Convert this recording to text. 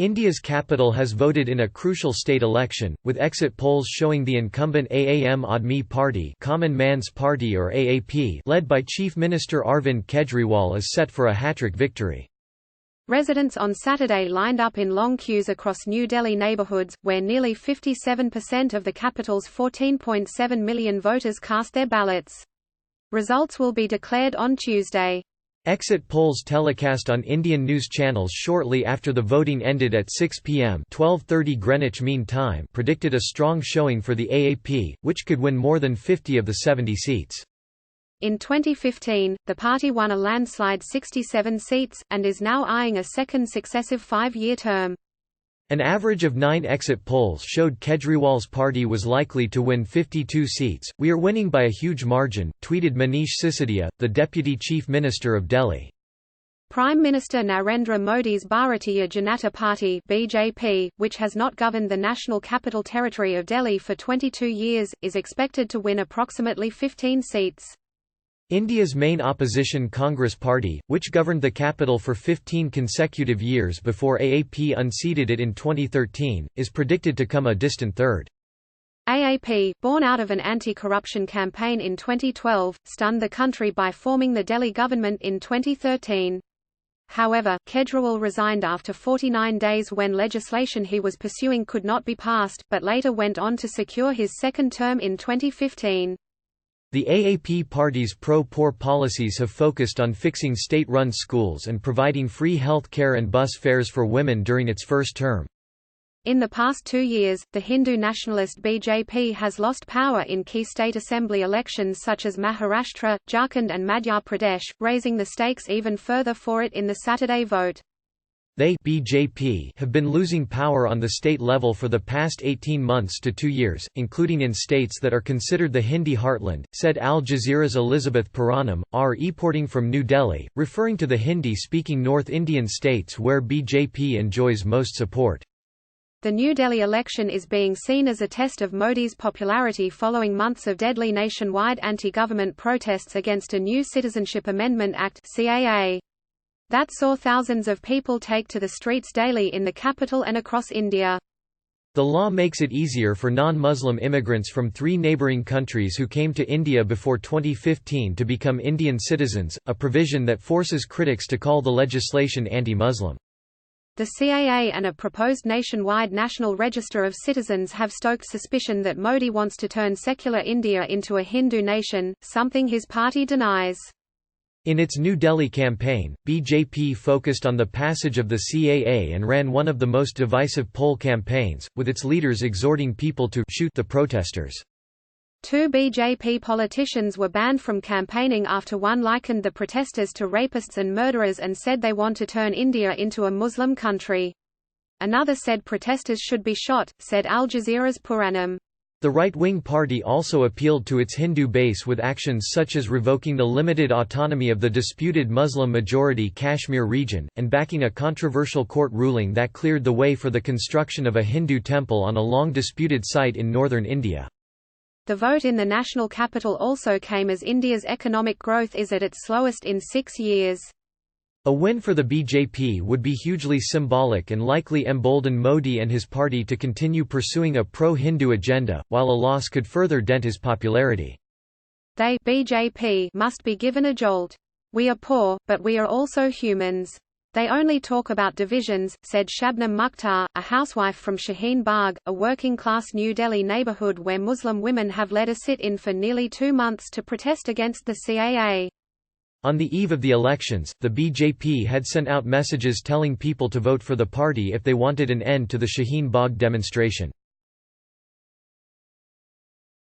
India's capital has voted in a crucial state election, with exit polls showing the incumbent Aam Aadmi Party, Common Man's Party or AAP, led by Chief Minister Arvind Kejriwal, is set for a hat-trick victory. Residents on Saturday lined up in long queues across New Delhi neighbourhoods, where nearly 57% of the capital's 14.7 million voters cast their ballots. Results will be declared on Tuesday. Exit polls telecast on Indian news channels shortly after the voting ended at 6 p.m. (12:30 Greenwich Mean Time) predicted a strong showing for the AAP, which could win more than 50 of the 70 seats. In 2015, the party won a landslide 67 seats, and is now eyeing a second successive 5-year term. An average of 9 exit polls showed Kejriwal's party was likely to win 52 seats. "We are winning by a huge margin," tweeted Manish Sisodia, the Deputy Chief Minister of Delhi. Prime Minister Narendra Modi's Bharatiya Janata Party (BJP), which has not governed the National Capital Territory of Delhi for 22 years, is expected to win approximately 15 seats. India's main opposition Congress Party, which governed the capital for 15 consecutive years before AAP unseated it in 2013, is predicted to come a distant third. AAP, born out of an anti-corruption campaign in 2012, stunned the country by forming the Delhi government in 2013. However, Kejriwal resigned after 49 days when legislation he was pursuing could not be passed, but later went on to secure his second term in 2015. The AAP party's pro-poor policies have focused on fixing state-run schools and providing free health care and bus fares for women during its first term. In the past 2 years, the Hindu nationalist BJP has lost power in key state assembly elections such as Maharashtra, Jharkhand and Madhya Pradesh, raising the stakes even further for it in the Saturday vote. They BJP have been losing power on the state level for the past 18 months to 2 years, including in states that are considered the Hindi heartland, said Al Jazeera's Elizabeth Puranam, reporting from New Delhi, referring to the Hindi-speaking North Indian states where BJP enjoys most support. The New Delhi election is being seen as a test of Modi's popularity following months of deadly nationwide anti-government protests against a new Citizenship Amendment Act (CAA). That saw thousands of people take to the streets daily in the capital and across India. The law makes it easier for non-Muslim immigrants from 3 neighbouring countries who came to India before 2015 to become Indian citizens, a provision that forces critics to call the legislation anti-Muslim. The CAA and a proposed nationwide National Register of Citizens have stoked suspicion that Modi wants to turn secular India into a Hindu nation, something his party denies. In its New Delhi campaign, BJP focused on the passage of the CAA and ran one of the most divisive poll campaigns, with its leaders exhorting people to shoot the protesters. 2 BJP politicians were banned from campaigning after one likened the protesters to rapists and murderers and said they want to turn India into a Muslim country. Another said protesters should be shot, said Al Jazeera's Puranam. The right-wing party also appealed to its Hindu base with actions such as revoking the limited autonomy of the disputed Muslim-majority Kashmir region, and backing a controversial court ruling that cleared the way for the construction of a Hindu temple on a long-disputed site in northern India. The vote in the national capital also came as India's economic growth is at its slowest in 6 years. A win for the BJP would be hugely symbolic and likely embolden Modi and his party to continue pursuing a pro-Hindu agenda, while a loss could further dent his popularity. They BJP must be given a jolt. "We are poor, but we are also humans. They only talk about divisions," said Shabnam Mukhtar, a housewife from Shaheen Bagh, a working-class New Delhi neighbourhood where Muslim women have led a sit-in for nearly 2 months to protest against the CAA. On the eve of the elections, the BJP had sent out messages telling people to vote for the party if they wanted an end to the Shaheen Bagh demonstration.